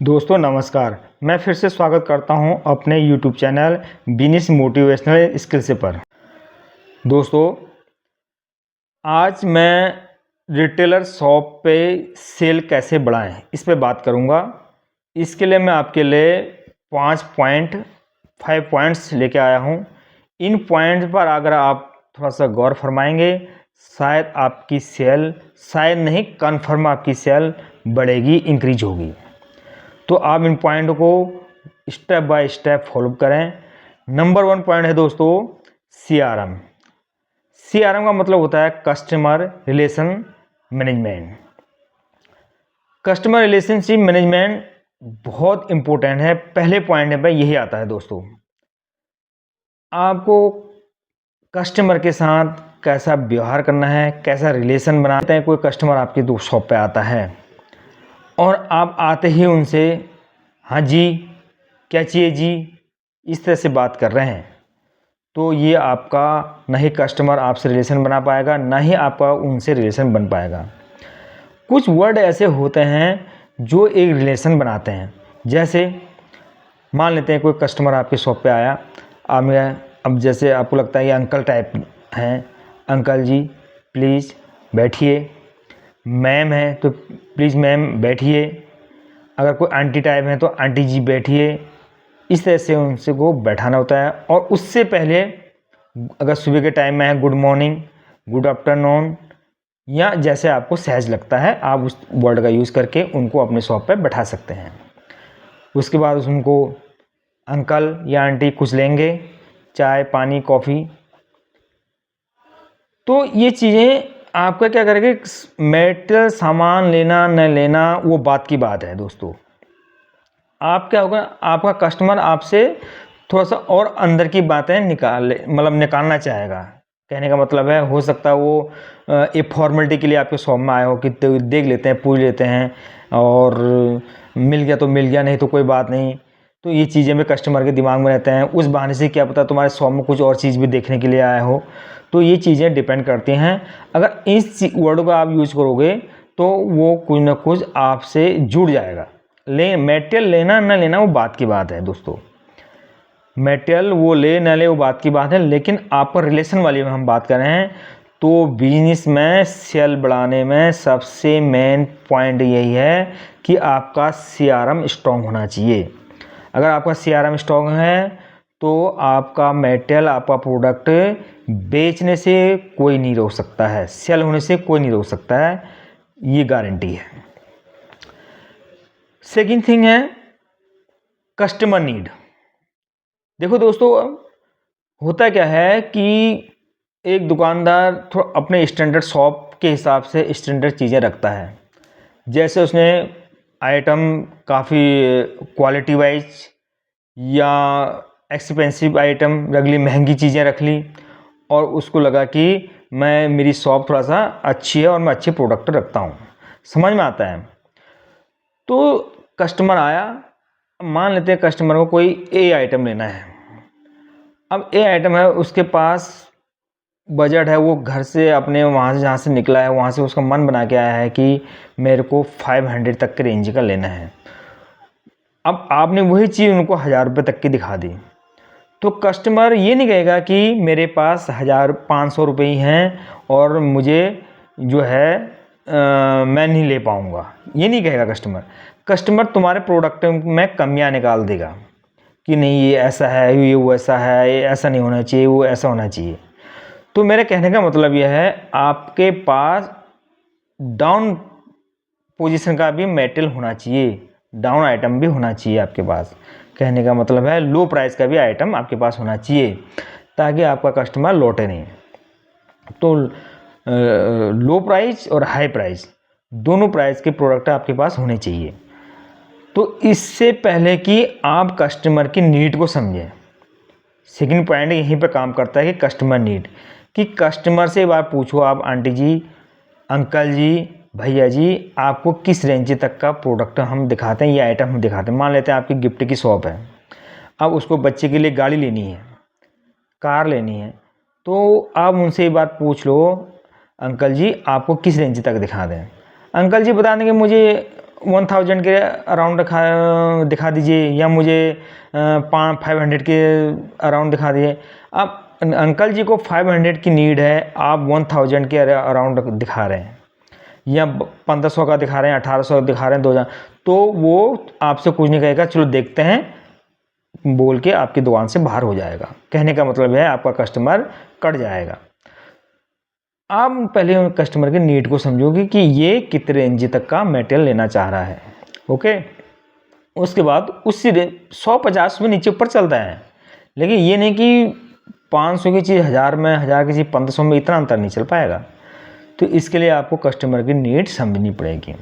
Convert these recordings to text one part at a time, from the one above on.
दोस्तों नमस्कार। मैं फिर से स्वागत करता हूं अपने YouTube channel business motivational skills पर। दोस्तों आज मैं रिटेलर शॉप पे सेल कैसे बढ़ाएं इस पे बात करूंगा। इसके लिए मैं आपके लिए 5 पॉइंट्स लेके आया हूं। इन पॉइंट्स पर अगर आप थोड़ा सा गौर फरमाएंगे शायद आपकी सेल, शायद नहीं कन्फर्म आपकी सेल बढ़ेगी, इंक्रीज होगी। तो आप इन पॉइंट को स्टेप बाय स्टेप फॉलो करें। नंबर 1 पॉइंट है दोस्तों CRM। CRM का मतलब होता है customer relation management. Customer relationship management बहुत इंपॉर्टेंट है। पहले पॉइंट पे यही आता है दोस्तों, आपको कस्टमर के साथ कैसा व्यवहार करना है, कैसा रिलेशन बनाते हैं। कोई कस्टमर आपकी शॉप पे आता है और आप आते ही उनसे हाँ जी, क्या चाहिए जी, इस तरह से बात कर रहे हैं, तो ये आपका ना ही कस्टमर आपसे रिलेशन बना पाएगा, ना ही आपका उनसे रिलेशन बन पाएगा। कुछ वर्ड ऐसे होते हैं जो एक रिलेशन बनाते हैं। जैसे मान लेते हैं कोई कस्टमर आपके शॉप पे आया, अब जैसे आपको लगता है ये अंकल टाइप हैं, अंकल जी प्लीज़ बैठिए, मैम है तो प्लीज़ मैम बैठिए, अगर कोई आंटी टाइप है तो आंटी जी बैठिए। इस तरह से उनसे को बैठाना होता है। और उससे पहले अगर सुबह के टाइम में है गुड मॉर्निंग, गुड आफ्टरनून, या जैसे आपको सहज लगता है आप उस वर्ड का यूज़ करके उनको अपने शॉप पर बैठा सकते हैं। उसके बाद उनको अंकल या आंटी कुछ लेंगे, चाय पानी कॉफ़ी। तो ये चीज़ें आपका क्या करेंगे, मेटेरियल सामान लेना न लेना वो बात की बात है दोस्तों। आप क्या होगा, आपका कस्टमर आपसे थोड़ा सा और अंदर की बातें निकालना चाहेगा। कहने का मतलब है, हो सकता है वो एक फॉर्मेलिटी के लिए आपके शॉप में आए हो कि देख लेते हैं, पूछ लेते हैं, और मिल गया तो मिल गया, नहीं तो कोई बात नहीं। तो ये चीज़ें में कस्टमर के दिमाग में रहते हैं। उस बहाने से क्या पता तुम्हारे शॉप में कुछ और चीज़ भी देखने के लिए आया हो। तो ये चीज़ें डिपेंड करती हैं। अगर इस वर्ड को आप यूज़ करोगे तो वो कुछ ना कुछ आपसे जुड़ जाएगा। मटेरियल लेना न लेना वो बात की बात है दोस्तों। मटेरियल वो ले न ले वो बात की बात है, लेकिन आपका रिलेशन वाली में हम बात कर रहे हैं। तो बिजनेस में सेल बढ़ाने में सबसे मेन पॉइंट यही है कि आपका CRM स्ट्रॉन्ग होना चाहिए। अगर आपका CRM स्ट्रॉन्ग है तो आपका मटेरियल, आपका प्रोडक्ट बेचने से कोई नहीं रोक सकता है, सेल होने से कोई नहीं रोक सकता है, ये गारंटी है। सेकंड थिंग है कस्टमर नीड। देखो दोस्तों, होता क्या है कि एक दुकानदार थोड़ा अपने स्टैंडर्ड शॉप के हिसाब से स्टैंडर्ड चीज़ें रखता है। जैसे उसने आइटम काफ़ी क्वालिटी वाइज या एक्सपेंसिव आइटम रख ली, महंगी चीज़ें रख ली, और उसको लगा कि मेरी शॉप थोड़ा सा अच्छी है और मैं अच्छे प्रोडक्ट रखता हूँ। समझ में आता है। तो कस्टमर आया, मान लेते हैं कस्टमर को कोई A आइटम लेना है। अब A आइटम है, उसके पास बजट है, वो घर से अपने वहाँ से जहाँ से निकला है वहाँ से उसका मन बना के आया है कि मेरे को 500 तक के रेंज का लेना है। अब आपने वही चीज़ उनको 1000 रुपये तक की दिखा दी, तो कस्टमर ये नहीं कहेगा कि मेरे पास 1500 रुपये ही हैं और मुझे जो है मैं नहीं ले पाऊँगा, ये नहीं कहेगा कस्टमर। कस्टमर तुम्हारे प्रोडक्ट में कमियां निकाल देगा कि नहीं ये ऐसा है, ये वो ऐसा है, ये ऐसा नहीं होना चाहिए, वो ऐसा होना चाहिए। तो मेरे कहने का मतलब यह है, आपके पास डाउन पोजीशन का भी मेटेरियल होना चाहिए, डाउन आइटम भी होना चाहिए आपके पास। कहने का मतलब है लो प्राइस का भी आइटम आपके पास होना चाहिए, ताकि आपका कस्टमर लौटे नहीं। तो लो प्राइस और हाई प्राइस दोनों प्राइस के प्रोडक्ट आपके पास होने चाहिए। तो इससे पहले कि आप कस्टमर की नीड को समझें, सेकंड पॉइंट यहीं पे काम करता है कि कस्टमर नीड, कि कस्टमर से बात पूछो आप, आंटी जी, अंकल जी, भैया जी, आपको किस रेंज तक का प्रोडक्ट हम दिखाते हैं, ये आइटम हम दिखाते हैं। मान लेते हैं आपकी गिफ्ट की शॉप है, अब उसको बच्चे के लिए गाड़ी लेनी है, कार लेनी है, तो आप उनसे ये बात पूछ लो, अंकल जी आपको किस रेंज तक दिखा दें। अंकल जी बता देंगे मुझे 1000 के अराउंड दिखा दीजिए, या मुझे 500 के अराउंड दिखा दीजिए। अब अंकल जी को 500 की नीड है, आप 1000 के अराउंड दिखा रहे हैं, या 1500 का दिखा रहे हैं, 1800 का दिखा रहे हैं, 2000, तो वो आपसे कुछ नहीं कहेगा, चलो देखते हैं बोल के आपकी दुकान से बाहर हो जाएगा। कहने का मतलब है आपका कस्टमर कट जाएगा। आप पहले कस्टमर के नीड को समझोगे कि ये कितने रेंज तक का मटेरियल लेना चाह रहा है। ओके, उसके बाद उससे 150 में नीचे ऊपर चलता है, लेकिन ये नहीं कि 500 की चीज़ 1000 में, 1000 की चीज़ 1500 में, इतना अंतर नहीं चल पाएगा। तो इसके लिए आपको कस्टमर की नीड समझनी पड़ेगी।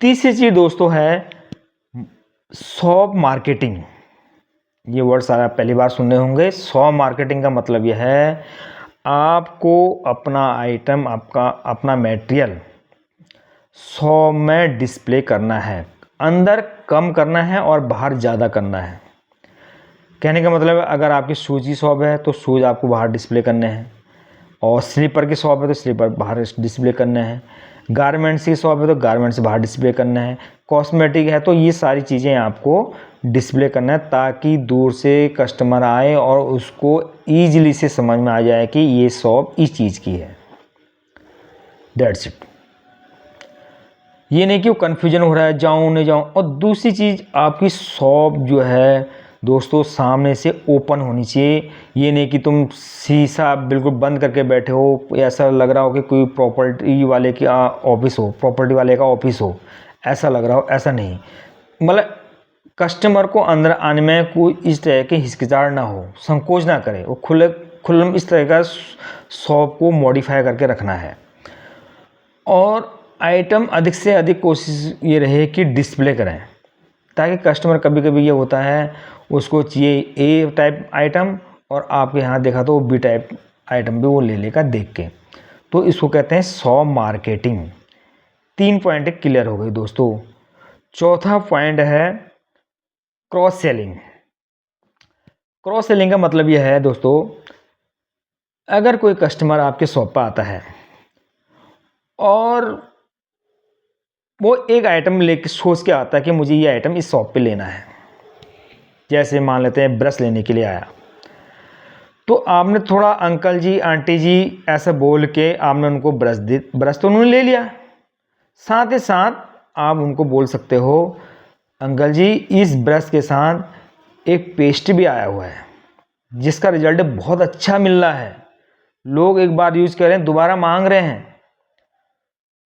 तीसरी चीज़ दोस्तों है शॉप मार्केटिंग। ये वर्ड सारा पहली बार सुनने होंगे। शॉप मार्केटिंग का मतलब यह है आपको अपना आइटम, आपका अपना मटेरियल शॉप में डिस्प्ले करना है, अंदर कम करना है और बाहर ज़्यादा करना है। कहने का मतलब है अगर आपकी शूज़ की शॉप है तो शूज़ आपको बाहर डिस्प्ले करने हैं, और स्लीपर की शॉप है तो स्लीपर बाहर डिस्प्ले करने हैं, गारमेंट्स की शॉप है तो गारमेंट्स बाहर डिस्प्ले करना है, कॉस्मेटिक है तो ये सारी चीज़ें आपको डिस्प्ले करना है, ताकि दूर से कस्टमर आए और उसको ईजिली से समझ में आ जाए कि ये शॉप इस चीज़ की है। That's it. ये नहीं कि वो कन्फ्यूजन हो रहा है जाऊँ नहीं जाऊँ। और दूसरी चीज़, आपकी शॉप जो है दोस्तों सामने से ओपन होनी चाहिए। ये नहीं कि तुम शीशा बिल्कुल बंद करके बैठे हो, ऐसा लग रहा हो कि कोई प्रॉपर्टी वाले की ऑफिस हो, प्रॉपर्टी वाले का ऑफिस हो, ऐसा लग रहा हो। ऐसा नहीं, मतलब कस्टमर को अंदर आने में कोई इस तरह के हिचकिचाहट ना हो, संकोच ना करे, वो खुल्लम इस तरह का शॉप को मॉडिफाई करके रखना है। और आइटम अधिक से अधिक कोशिश ये रहे कि डिस्प्ले करें, ताकि कस्टमर कभी कभी ये होता है उसको चाहिए ए टाइप आइटम और आपके यहाँ देखा तो बी टाइप आइटम भी वो ले लेगा देख के। तो इसको कहते हैं शॉप मार्केटिंग। 3 पॉइंट क्लियर हो गई दोस्तों। चौथा पॉइंट है क्रॉस सेलिंग। क्रॉस सेलिंग का मतलब यह है दोस्तों, अगर कोई कस्टमर आपके शॉप पर आता है और वो एक आइटम लेके सोच के आता है कि मुझे ये आइटम इस शॉप पे लेना है, जैसे मान लेते हैं ब्रश लेने के लिए आया, तो आपने थोड़ा अंकल जी आंटी जी ऐसा बोल के आपने उनको ब्रश तो उन्होंने ले लिया। साथ ही साथ आप उनको बोल सकते हो अंकल जी इस ब्रश के साथ एक पेस्ट भी आया हुआ है जिसका रिजल्ट बहुत अच्छा मिल रहा है, लोग एक बार यूज़ करें दोबारा मांग रहे हैं।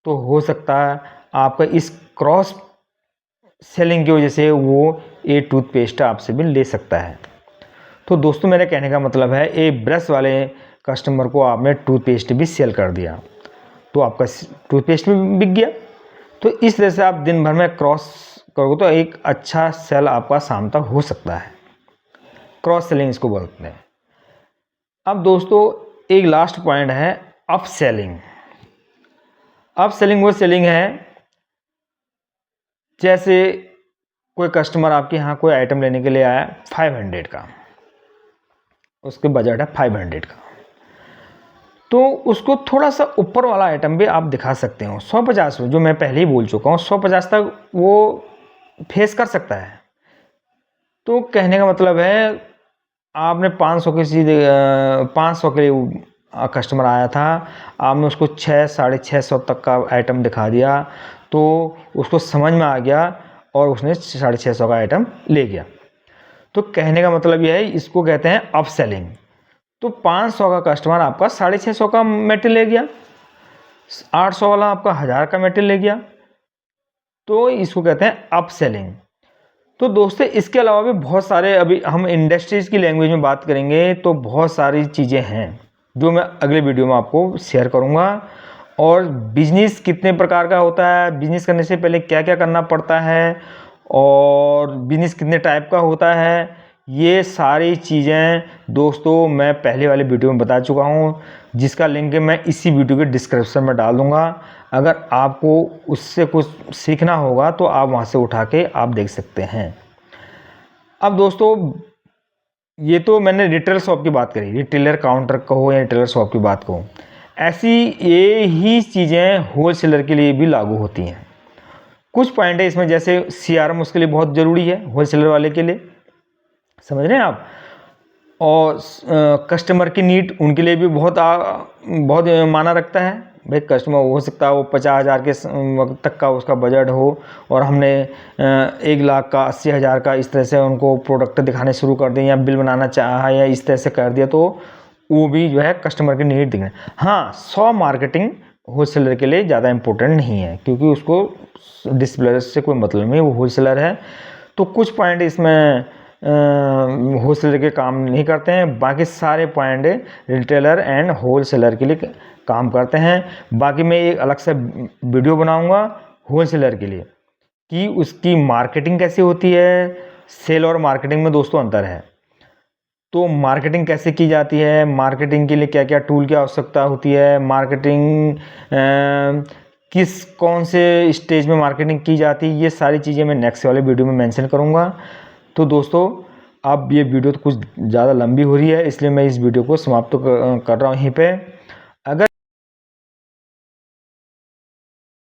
तो हो सकता है आपका इस क्रॉस सेलिंग की वजह से वो ये टूथपेस्ट आपसे भी ले सकता है। तो दोस्तों मेरे कहने का मतलब है ये ब्रश वाले कस्टमर को आपने टूथपेस्ट भी सेल कर दिया तो आपका टूथपेस्ट भी बिक गया। तो इस तरह से आप दिन भर में क्रॉस करोगे तो एक अच्छा सेल आपका शाम तक हो सकता है। क्रॉस सेलिंग इसको बोलते हैं। अब दोस्तों एक लास्ट पॉइंट है अप सेलिंग। अप सेलिंग वो सेलिंग है जैसे कोई कस्टमर आपके यहाँ कोई आइटम लेने के लिए आया 500 का, उसके बजट है 500 का, तो उसको थोड़ा सा ऊपर वाला आइटम भी आप दिखा सकते हो 150, जो मैं पहले ही बोल चुका हूँ 150 तक वो फेस कर सकता है। तो कहने का मतलब है आपने 500 की चीज़ 500 के लिए कस्टमर आया था, आपने उसको 600-650 तक का आइटम दिखा दिया तो उसको समझ में आ गया और उसने 650 का आइटम ले गया। तो कहने का मतलब यह है इसको कहते हैं अप सेलिंग। तो 500 का कस्टमर आपका 650 का मेटेरियल ले गया, 800 वाला आपका 1000 का मेटेरियल ले गया, तो इसको कहते हैं अप सेलिंग। तो दोस्तों इसके अलावा भी बहुत सारे, अभी हम इंडस्ट्रीज़ की लैंग्वेज में बात करेंगे तो बहुत सारी चीज़ें हैं जो मैं अगले वीडियो में आपको शेयर करूंगा। और बिजनेस कितने प्रकार का होता है, बिजनेस करने से पहले क्या क्या करना पड़ता है, और बिजनेस कितने टाइप का होता है, ये सारी चीज़ें दोस्तों मैं पहले वाले वीडियो में बता चुका हूँ, जिसका लिंक मैं इसी वीडियो के डिस्क्रिप्शन में डाल दूँगा। अगर आपको उससे कुछ सीखना होगा तो आप वहाँ से उठा के आप देख सकते हैं। अब दोस्तों ये तो मैंने रिटेल शॉप की बात करी, रिटेलर काउंटर कहो या रिटेलर शॉप की बात कहो, ऐसी ये ही चीज़ें होल सेलर के लिए भी लागू होती हैं। कुछ पॉइंट है इसमें, जैसे CRM उसके लिए बहुत ज़रूरी है होलसेलर वाले के लिए, समझ रहे हैं आप। और कस्टमर की नीड उनके लिए भी बहुत माना रखता है। भाई कस्टमर हो सकता है वो 50,000 के तक का उसका बजट हो और हमने 1,00,000 का 80,000 का इस तरह से उनको प्रोडक्ट दिखाने शुरू कर दें या बिल बनाना चाहा या इस तरह से कर दिया, तो वो भी जो है कस्टमर की नीड दिखना। हाँ, 100 मार्केटिंग होलसेलर के लिए ज़्यादा इम्पोर्टेंट नहीं है, क्योंकि उसको डिस्प्ले से कोई मतलब नहीं, वो होलसेलर है। तो कुछ पॉइंट इसमें होलसेलर के काम नहीं करते हैं, बाकी सारे पॉइंट रिटेलर एंड होलसेलर के लिए काम करते हैं। बाकी मैं एक अलग से वीडियो बनाऊंगा होलसेलर के लिए कि उसकी मार्केटिंग कैसे होती है। सेल और मार्केटिंग में दोस्तों अंतर है, तो मार्केटिंग कैसे की जाती है, मार्केटिंग के लिए क्या क्या टूल की आवश्यकता होती है, मार्केटिंग कौन से स्टेज में मार्केटिंग की जाती है, ये सारी चीज़ें मैं नेक्स्ट वाले वीडियो में मेंशन करूँगा। तो दोस्तों अब ये वीडियो तो कुछ ज़्यादा लंबी हो रही है, इसलिए मैं इस वीडियो को समाप्त कर रहा हूँ यहीं पे।